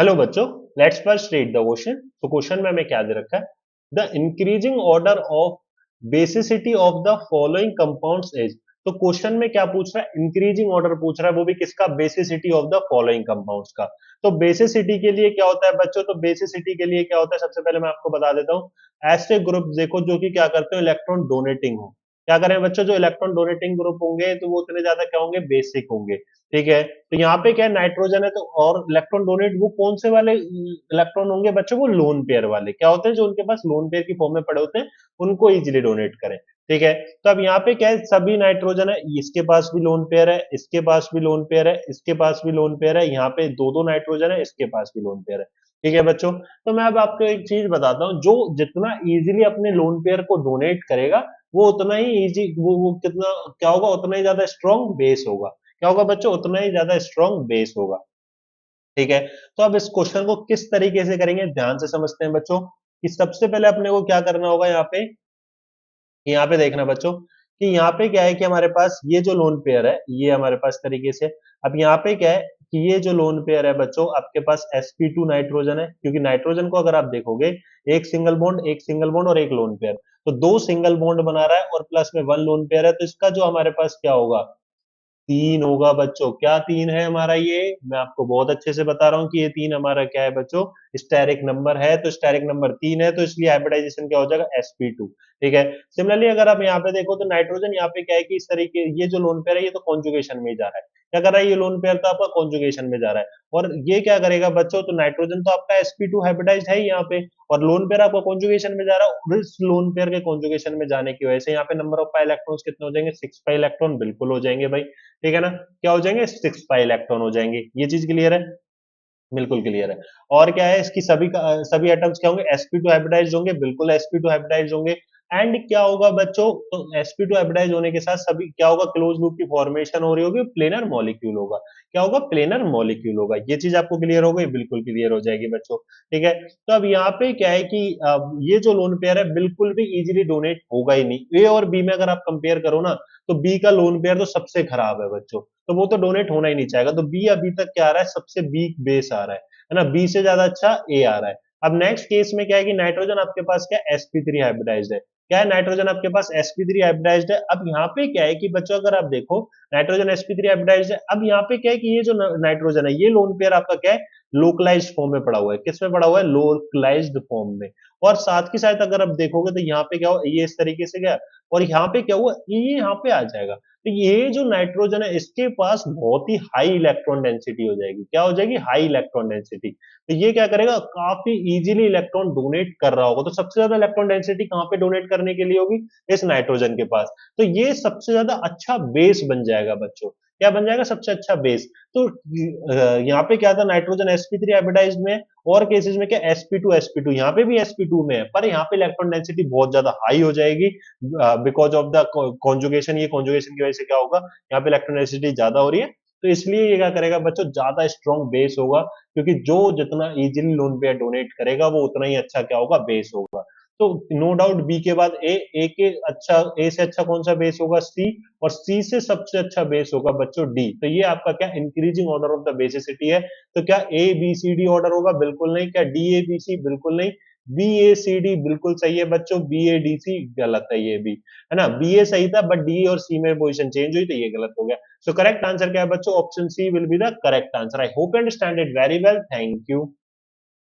Hello बच्चों, let's first read the question. तो question में हमें क्या दे रखा है? The increasing order of basicity of the following compounds is. तो क्वेश्चन में क्या पूछ रहा है? इंक्रीजिंग ऑर्डर पूछ रहा है, वो भी किसका? Basicity of the following compounds का। तो बेसिसिटी के लिए क्या होता है बच्चों? तो बेसिसिटी के लिए क्या होता है, सबसे पहले मैं आपको बता देता हूँ। ऐसे ग्रुप देखो जो कि क्या करते हो, इलेक्ट्रॉन डोनेटिंग हो। क्या करें बच्चों? जो इलेक्ट्रॉन डोनेटिंग ग्रुप होंगे तो वो उतने ज्यादा क्या होंगे? बेसिक होंगे। ठीक है, तो यहाँ पे क्या है, नाइट्रोजन है तो, और इलेक्ट्रॉन डोनेट वो कौन से वाले इलेक्ट्रॉन होंगे बच्चों? वो लोन पेयर वाले क्या होते हैं, जो उनके पास लोन पेयर की फॉर्म में पड़े होते हैं, उनको इजीली डोनेट करें। ठीक है, तो अब यहाँ पे क्या है, सभी नाइट्रोजन है, इसके पास भी लोन पेयर है, इसके पास भी लोन पेयर है, इसके पास भी लोन पेयर है, यहाँ पे दो दो नाइट्रोजन है, इसके पास भी लोन पेयर है। ठीक है बच्चों, तो मैं अब आपको एक चीज बताता हूँ, जो जितना इजीली अपने लोन पेयर को डोनेट करेगा, वो उतना ही इजी, वो कितना क्या होगा, उतना ही ज्यादा स्ट्रॉन्ग बेस होगा। क्या होगा बच्चों? उतना ही ज्यादा स्ट्रॉन्ग बेस होगा। ठीक है, तो अब इस क्वेश्चन को किस तरीके से करेंगे, ध्यान से समझते हैं बच्चों। कि सबसे पहले अपने को क्या करना होगा यहाँ पे देखना बच्चों, कि यहाँ पे क्या है कि हमारे पास ये जो लोन पेयर है, ये हमारे पास तरीके से। अब यहाँ पे क्या है कि ये जो लोन पेयर है बच्चों, आपके पास sp2 नाइट्रोजन है, क्योंकि नाइट्रोजन को अगर आप देखोगे, एक सिंगल बॉन्ड और एक लोन पेयर, तो दो सिंगल बॉन्ड बना रहा है और प्लस में वन लोन पेयर है, तो इसका जो हमारे पास क्या होगा? तीन होगा बच्चों। क्या तीन है हमारा? ये मैं आपको बहुत अच्छे से बता रहा हूँ कि ये तीन हमारा क्या है बच्चों? स्टेरिक नंबर है, तो स्टेरिक नंबर तीन है, तो इसलिए हाइब्रिडाइजेशन क्या हो जाएगा? sp2। ठीक है, सिमिलरली अगर आप यहाँ पे देखो तो नाइट्रोजन यहाँ पे क्या है कि इस तरीके, ये जो लोन पेयर है ये तो कॉन्जुगेशन में ही जा रहा है। क्या कर रहा है? ये लोन पेयर तो आपका कॉन्जुगेशन में जा रहा है, और ये क्या करेगा बच्चों? तो नाइट्रोजन तो आपका sp2 हाइब्रिडाइज्ड है ही यहाँ पे, और लोन पेयर आपका कॉन्जुगेशन में जा रहा है, और इस लोन पेयर के कॉन्जुगेशन में जाने की वजह से यहाँ पे नंबर ऑफ पाई इलेक्ट्रॉन्स कितने हो जाएंगे? 6 पाई इलेक्ट्रॉन बिल्कुल हो जाएंगे भाई। ठीक है ना? क्या हो जाएंगे? 6 पाई इलेक्ट्रॉन हो जाएंगे। ये चीज क्लियर है? बिल्कुल क्लियर है। और क्या है, इसकी सभी एटम्स क्या होंगे? sp2 हाइब्रिडाइज्ड होंगे, बिल्कुल sp2 हाइब्रिडाइज्ड होंगे। एंड क्या होगा बच्चों? तो sp2 हाइब्रिडाइज होने के साथ सभी क्या होगा? क्लोज लूप की फॉर्मेशन हो रही होगी, प्लेनर मॉलिक्यूल होगा। क्या होगा? प्लेनर मॉलिक्यूल होगा। ये चीज आपको क्लियर हो गई? बिल्कुल क्लियर हो जाएगी बच्चों। ठीक है, तो अब यहाँ पे क्या है कि ये जो लोन पेयर है बिल्कुल भी इजीली डोनेट होगा ही नहीं। ए और बी में अगर आप कंपेयर करो ना, तो बी का लोन पेयर तो सबसे खराब है बच्चों, तो वो तो डोनेट होना ही नहीं चाहेगा। तो बी अभी तक क्या आ रहा है? सबसे वीक बेस आ रहा है ना? बी से ज्यादा अच्छा ए आ रहा है। अब नेक्स्ट केस में क्या है कि नाइट्रोजन आपके पास क्या? sp3 हाइब्रिडाइज्ड है। क्या है? नाइट्रोजन आपके पास sp3 हाइब्रिडाइज्ड है। अब यहाँ पे क्या है कि बच्चों, अगर आप देखो, नाइट्रोजन sp3 हाइब्रिडाइज्ड है। अब यहाँ पे क्या है कि ये जो नाइट्रोजन है, ये लोन पेयर आपका क्या है? लोकलाइज्ड फॉर्म में पड़ा हुआ है। किस में पड़ा हुआ है? लोकलाइज्ड फॉर्म में। और साथ के साथ अगर आप देखोगे तो यहाँ पे क्या हो, ये इस तरीके से गया, और यहाँ पे क्या हुआ, ये यहाँ पे आ जाएगा। तो ये जो नाइट्रोजन है, इसके पास बहुत ही हाई इलेक्ट्रॉन डेंसिटी हो जाएगी। क्या हो जाएगी? High electron density. तो ये क्या करेगा? काफी इजीली इलेक्ट्रॉन डोनेट कर रहा होगा। तो सबसे ज्यादा इलेक्ट्रॉन डेंसिटी कहाँ पे डोनेट करने के लिए होगी? इस नाइट्रोजन के पास। तो ये सबसे ज्यादा अच्छा बेस बन जाएगा बच्चों। क्या बन जाएगा? सबसे अच्छा बेस। तो यहाँ पे क्या था? नाइट्रोजन sp3 हाइब्रिडाइज्ड में, और केसेस में क्या? sp2 यहाँ पे भी sp2 में है, पर यहाँ पे इलेक्ट्रॉन डेंसिटी बहुत ज्यादा हाई हो जाएगी, बिकॉज ऑफ द कॉन्जुगेशन। ये कॉन्जुगेशन की वजह से क्या होगा? यहाँ पे इलेक्ट्रॉन डेंसिटी ज्यादा हो रही है, तो इसलिए ये क्या करेगा बच्चों? ज्यादा स्ट्रॉन्ग बेस होगा, क्योंकि जो जितना इजीली लोन पेयर डोनेट करेगा, वो उतना ही अच्छा क्या होगा? बेस होगा। तो नो डाउट बी के बाद ए के अच्छा, ए से अच्छा कौन सा बेस होगा? सी। और सी से सबसे अच्छा बेस होगा बच्चों डी। तो ये आपका क्या? Increasing order of the basicity है। तो क्या A B C D order होगा? बिल्कुल नहीं। क्या डी ए बी सी? बिल्कुल नहीं। बी ए सी डी बिल्कुल सही है बच्चों, बी ए डी सी गलत है, ये भी है ना? बी ए सही था, बट डी और सी में पोजीशन चेंज हुई, तो ये गलत हो गया। सो करेक्ट आंसर क्या है बच्चों? Option C will be the correct answer. I hope you understand it very well. Thank you.